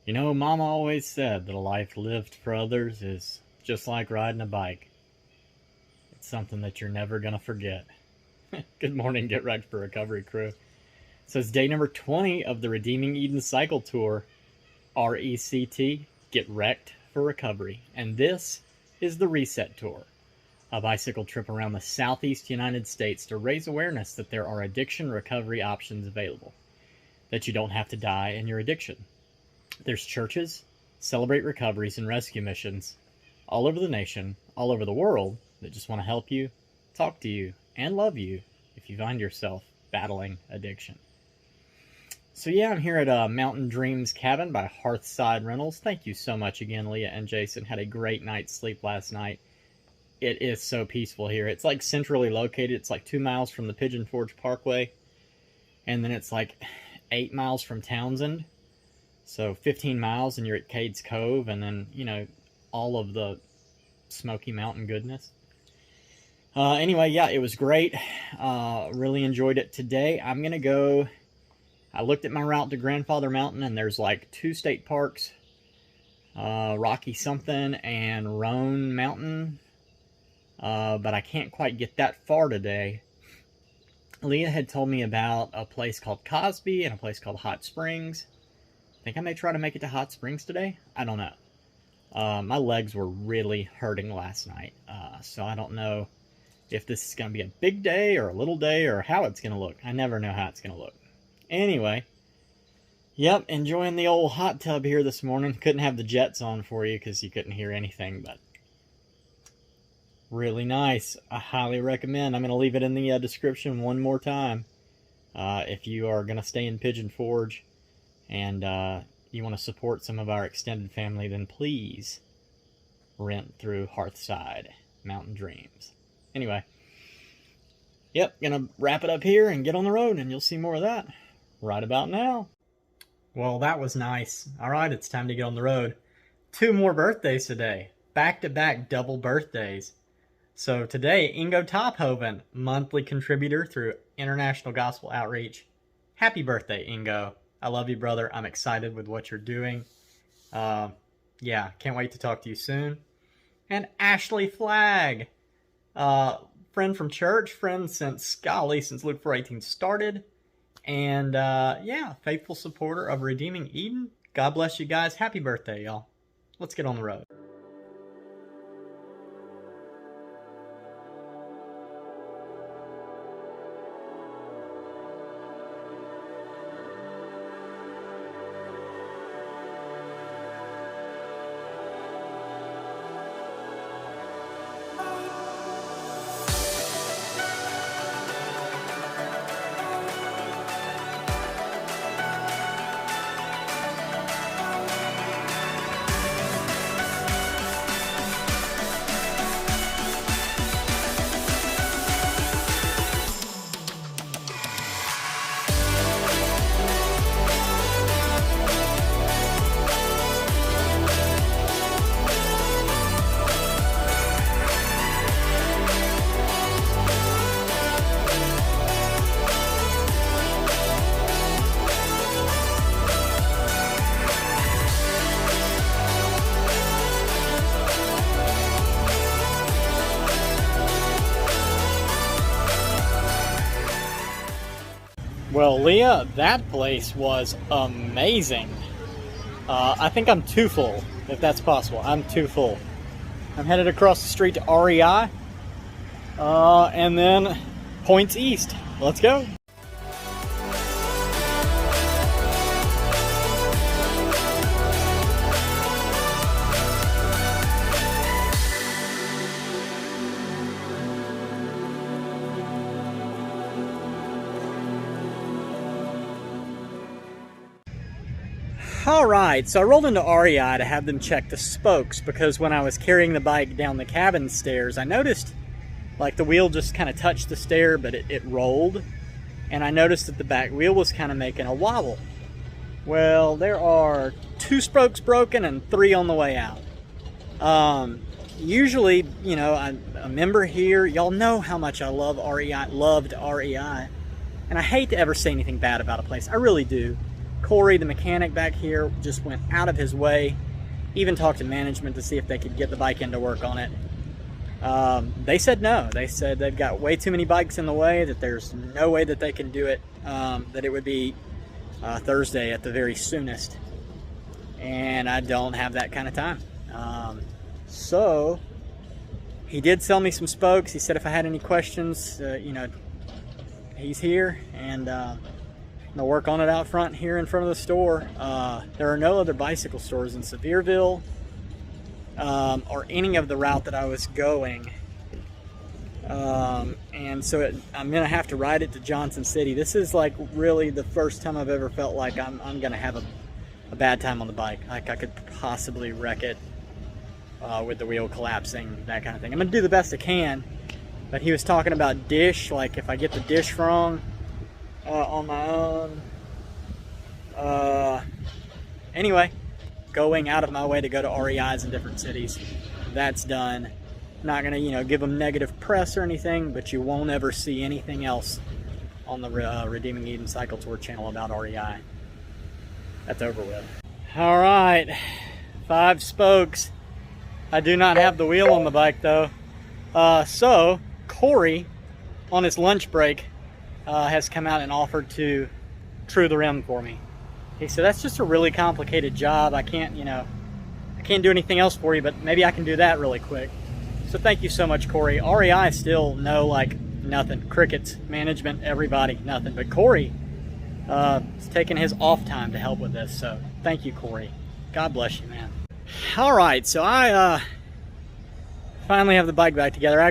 You know, Mama always said that a life lived for others is just like riding a bike. It's something that you're never going to forget. Good morning, Get Wrecked for Recovery crew. So it's day number 20 of the Redeeming Eden Cycle Tour, RECT, Get Wrecked for Recovery. And this is the Reset Tour, a bicycle trip around the southeast United States to raise awareness that there are addiction recovery options available, that you don't have to die in your addiction. There's churches, celebrate recoveries, and rescue missions all over the nation, all over the world, that just want to help you, talk to you, and love you if you find yourself battling addiction. So yeah, I'm here at Mountain Dreams Cabin by Hearthside Rentals. Thank you so much again, Leah and Jason. Had a great night's sleep last night. It is so peaceful here. It's like centrally located. It's like 2 miles from the Pigeon Forge Parkway. And then it's like 8 miles from Townsend. So 15 miles and you're at Cades Cove, and then, you know, all of the Smoky Mountain goodness. Anyway, yeah, it was great. Really enjoyed it today. I'm going to go, I looked at my route to Grandfather Mountain, and there's like 2 state parks, Rocky something and Roan Mountain, but I can't quite get that far today. Leah had told me about a place called Cosby and a place called Hot Springs. I think I may try to make it to Hot Springs today. I don't know. My legs were really hurting last night, so I don't know if this is going to be a big day or a little day or how it's going to look. I never know how it's going to look. Anyway, yep, enjoying the old hot tub here this morning. Couldn't have the jets on for you because you couldn't hear anything, but really nice. I highly recommend. I'm going to leave it in the description one more time. If you are going to stay in Pigeon Forge and you want to support some of our extended family, then please rent through Hearthside Mountain Dreams. Anyway, yep, gonna wrap it up here and get on the road, and you'll see more of that right about now. Well, that was nice. All right, it's time to get on the road. 2 more birthdays today. Back-to-back double birthdays. So today, INGO TOPHOVEN, monthly contributor through International Gospel Outreach. Happy birthday, INGO. I love you, brother. I'm excited with what you're doing. Yeah, can't wait to talk to you soon. And Ashley Flagg, friend from church, friend since Luke 4:18 started. And yeah, faithful supporter of Redeeming Eden. God bless you guys. Happy birthday, y'all. Let's get on the road. Well, Leah, that place was amazing. I think I'm too full, if that's possible. I'm too full. I'm headed across the street to REI, and then points east. Let's go. Alright, so I rolled into REI to have them check the spokes, because when I was carrying the bike down the cabin stairs, I noticed like the wheel just kind of touched the stair, but it rolled, and I noticed that the back wheel was kind of making a wobble. Well, there are 2 spokes broken and 3 on the way out. Usually, you know, I'm a member here. Y'all know how much I love REI, loved REI. And I hate to ever say anything bad about a place. I really do. Corey, the mechanic back here, just went out of his way. Even talked to management to see if they could get the bike in to work on it. They said no. They said they've got way too many bikes in the way, that there's no way that they can do it, that it would be Thursday at the very soonest. And I don't have that kind of time. So he did sell me some spokes. He said if I had any questions, you know, he's here, and I'm gonna work on it out front here in front of the store. There are no other bicycle stores in Sevierville or any of the route that I was going, and so I'm gonna have to ride it to Johnson City. This is like really the first time I've ever felt like I'm gonna have a bad time on the bike. Like I could possibly wreck it with the wheel collapsing, that kind of thing. I'm gonna do the best I can, but he was talking about dish, like if I get the dish wrong on my own. Anyway, going out of my way to go to REIs in different cities, that's done. Not gonna, you know, give them negative press or anything, but you won't ever see anything else on the Redeeming Eden Cycle Tour channel about REI. That's over with. All right, 5 spokes. I do not have the wheel on the bike though. So Corey, on his lunch break, has come out and offered to true the rim for me. He said, that's just a really complicated job. I can't, you know, I can't do anything else for you, but maybe I can do that really quick. So thank you so much, Corey. REI still know like nothing. Crickets, management, everybody, nothing. But Corey is taking his off time to help with this. So thank you, Corey. God bless you, man. All right, so I finally have the bike back together. I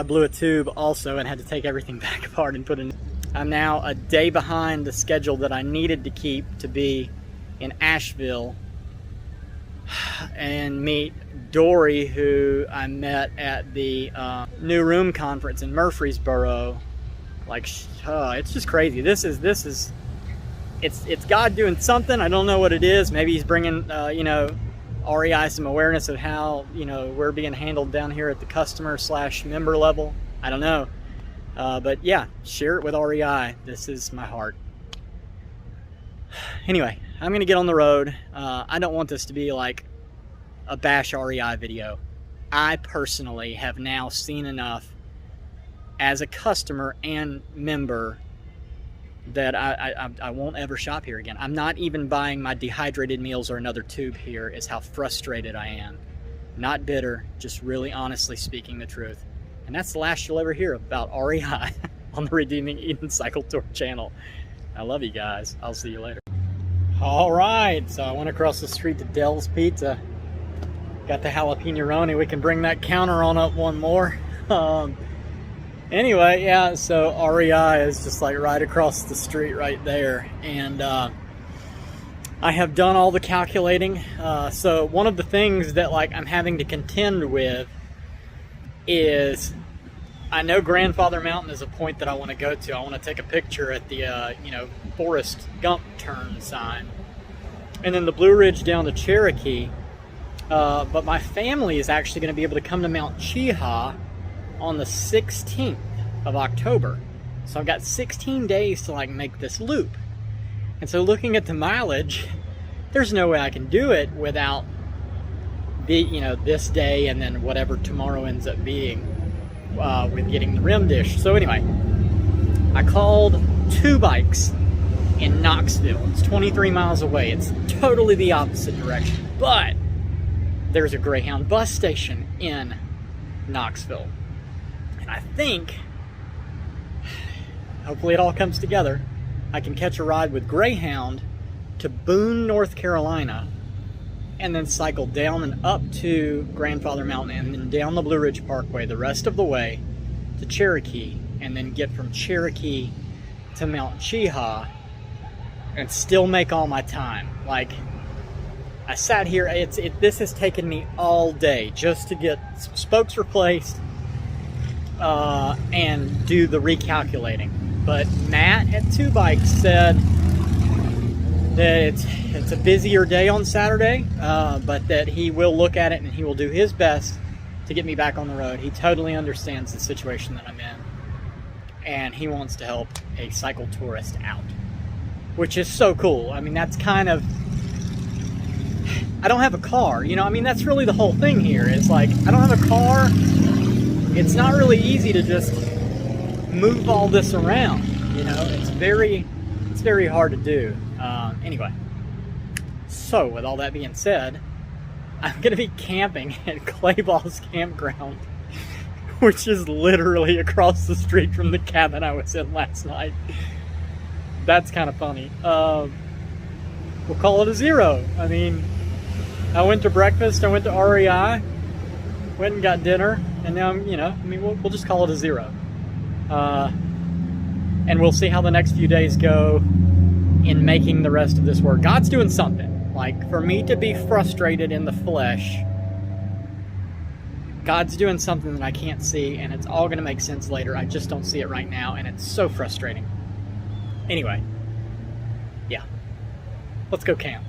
blew a tube also and had to take everything back apart and put in. I'm now a day behind the schedule that I needed to keep to be in Asheville and meet Dory, who I met at the New Room Conference in Murfreesboro. Like, it's just crazy. It's God doing something. I don't know what it is. Maybe he's bringing, you know, REI some awareness of how, you know, we're being handled down here at the customer/member level. I don't know. But yeah, share it with REI. This is my heart. Anyway, I'm going to get on the road. I don't want this to be like a bash REI video. I personally have now seen enough as a customer and member that I won't ever shop here again. I'm not even buying my dehydrated meals or another tube here, is how frustrated I am. Not bitter, just really honestly speaking the truth. And that's the last you'll ever hear about REI on the Redeeming Eden Cycle Tour channel. I love you guys. I'll see you later. All right, so I went across the street to Dell's Pizza. Got the jalapeno-roni. We can bring that counter on up one more. Anyway, yeah, so REI is just like right across the street right there. And I have done all the calculating. So one of the things that like I'm having to contend with is, I know Grandfather Mountain is a point that I want to go to. I want to take a picture at the, you know, Forrest Gump turn sign. And then the Blue Ridge down to Cherokee. But my family is actually going to be able to come to Mount Cheaha on the 16th of October. So I've got 16 days to like make this loop. And so looking at the mileage, there's no way I can do it without the, you know, this day and then whatever tomorrow ends up being with getting the rim dish. So anyway, I called 2 bikes in Knoxville. It's 23 miles away. It's totally the opposite direction, but there's a Greyhound bus station in Knoxville. And I think, hopefully it all comes together, I can catch a ride with Greyhound to Boone, North Carolina, and then cycle down and up to Grandfather Mountain and then down the Blue Ridge Parkway the rest of the way to Cherokee, and then get from Cherokee to Mount Cheaha and still make all my time. Like, I sat here. This has taken me all day just to get some spokes replaced and do the recalculating. But Matt at Two Bikes said that it's a busier day on Saturday, but that he will look at it and he will do his best to get me back on the road. He totally understands the situation that I'm in, and he wants to help a cycle tourist out, which is so cool. I mean, that's kind of, I don't have a car, you know, I mean, that's really the whole thing here. It's like, I don't have a car. It's not really easy to just move all this around, you know, it's very hard to do. Anyway, so with all that being said, I'm going to be camping at Clayball's campground, which is literally across the street from the cabin I was in last night. That's kind of funny. We'll call it a 0. I mean, I went to breakfast, I went to REI, went and got dinner, and now I'm, you know, I mean, we'll just call it a 0. And we'll see how the next few days go in making the rest of this work. God's doing something. Like, for me to be frustrated in the flesh, God's doing something that I can't see, and it's all going to make sense later. I just don't see it right now, and it's so frustrating. Anyway, yeah. Let's go camp.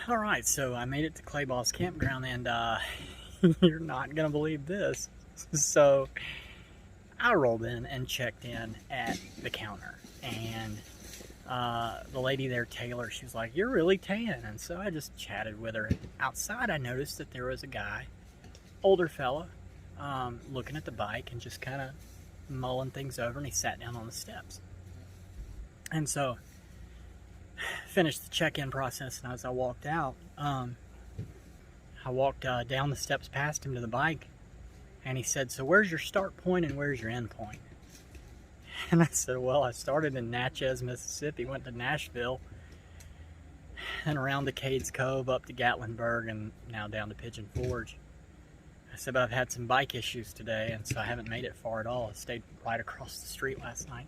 Alright, so I made it to Clayball's campground, and you're not going to believe this. So I rolled in and checked in at the counter, and the lady there, Taylor, she was like, "You're really tan." And so I just chatted with her. Outside, I noticed that there was a guy, older fella, looking at the bike and just kind of mulling things over, and he sat down on the steps. And so finished the check-in process, and as I walked out, I walked down the steps past him to the bike, and he said, "So where's your start point and where's your end point?" And I said, "Well, I started in Natchez, Mississippi, went to Nashville, and around the Cades Cove up to Gatlinburg, and now down to Pigeon Forge." I said, "But I've had some bike issues today, and so I haven't made it far at all. I stayed right across the street last night."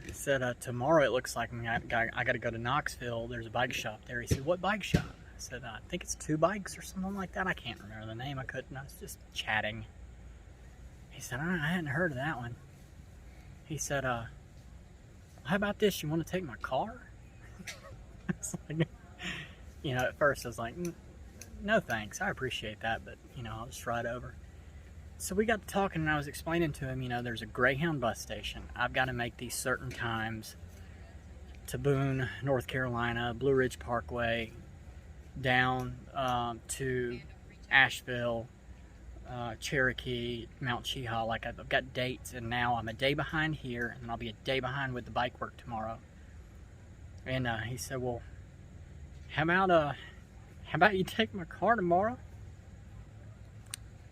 I said, "Tomorrow it looks like I got to go to Knoxville. There's a bike shop there." He said, "What bike shop?" I said, "I think it's Two Bikes or something like that. I can't remember the name. I was just chatting." He said, "I hadn't heard of that one." He said, "How about this? You want to take my car?" I was like, you know, at first I was like, "No thanks. I appreciate that, but, you know, I'll just ride over." So we got to talking, and I was explaining to him, you know, there's a Greyhound bus station. I've got to make these certain times to Boone, North Carolina, Blue Ridge Parkway, down to Asheville, Cherokee, Mount Cheehaw. Like, I've got dates, and now I'm a day behind here, and then I'll be a day behind with the bike work tomorrow. And he said, "Well, how about you take my car tomorrow,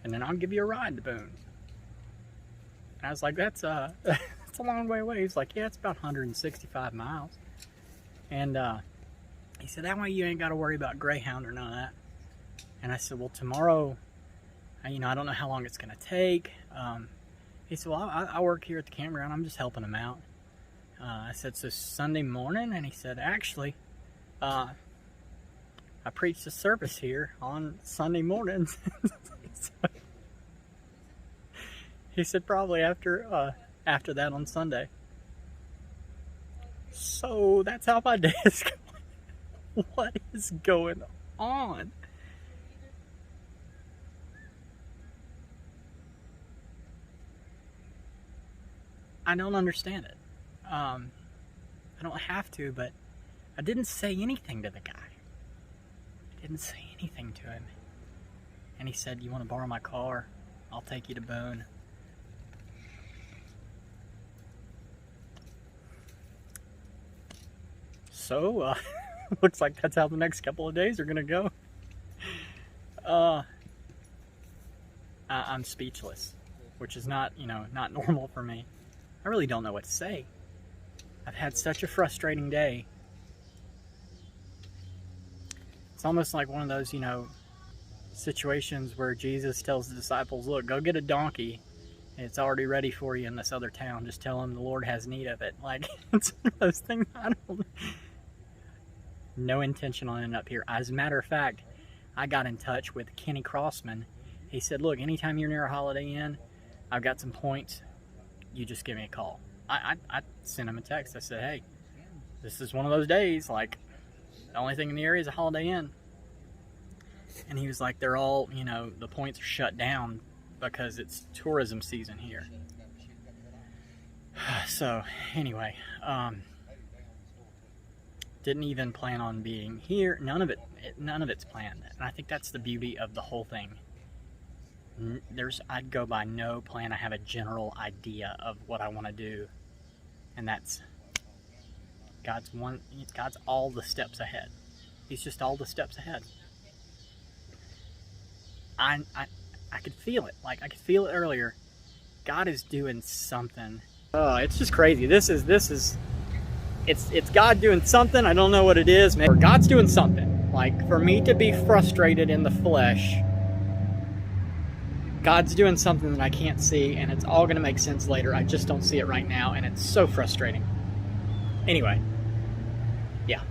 and then I'll give you a ride to Boone?" And I was like, that's a long way away. He's like, "Yeah, it's about 165 miles. And he said, "That way you ain't got to worry about Greyhound or none of that." And I said, "Well, tomorrow, you know, I don't know how long it's going to take." He said, "Well, I work here at the campground. I'm just helping him out." I said, "So Sunday morning?" And he said, "Actually, I preached a service here on Sunday mornings." So, he said, "Probably after that on Sunday." So that's how my day is going. What is going on? I don't understand it. I don't have to, but I didn't say anything to the guy. I didn't say anything to him. And he said, "You want to borrow my car? I'll take you to Boone." So, looks like that's how the next couple of days are gonna go. I'm speechless, which is not, not normal for me. I really don't know what to say. I've had such a frustrating day. It's almost like one of those, situations where Jesus tells the disciples, look, go get a donkey. It's already ready for you in this other town. Just tell them the Lord has need of it. Like, it's one of those things. No intention on ending up here. As a matter of fact, I got in touch with Kenny Crossman. He said, look, anytime you're near a Holiday Inn, I've got some points. You just give me a call. I sent him a text. I said, hey, this is one of those days. Like, the only thing in the area is a Holiday Inn. And he was like, they're all, the points are shut down because it's tourism season here. So, anyway, didn't even plan on being here. None of it's planned. And I think that's the beauty of the whole thing. I'd go by no plan. I have a general idea of what I want to do. And that's God's all the steps ahead. He's just all the steps ahead. I could feel it. Like, I could feel it earlier. God is doing something. Oh, it's just crazy. It's God doing something. I don't know what it is. Maybe God's doing something. Like, for me to be frustrated in the flesh, God's doing something that I can't see, and it's all going to make sense later. I just don't see it right now, and it's so frustrating. Anyway, yeah.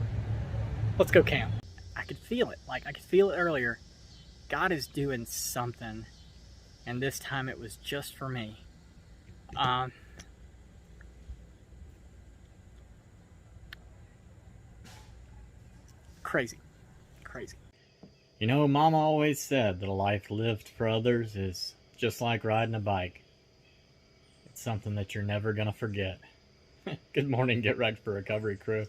Let's go camp. I could feel it. Like, I could feel it earlier. God is doing something, and this time it was just for me. Crazy. Mama always said that a life lived for others is just like riding a bike. It's something that you're never going to forget. Good morning, Get Wrecked for Recovery crew.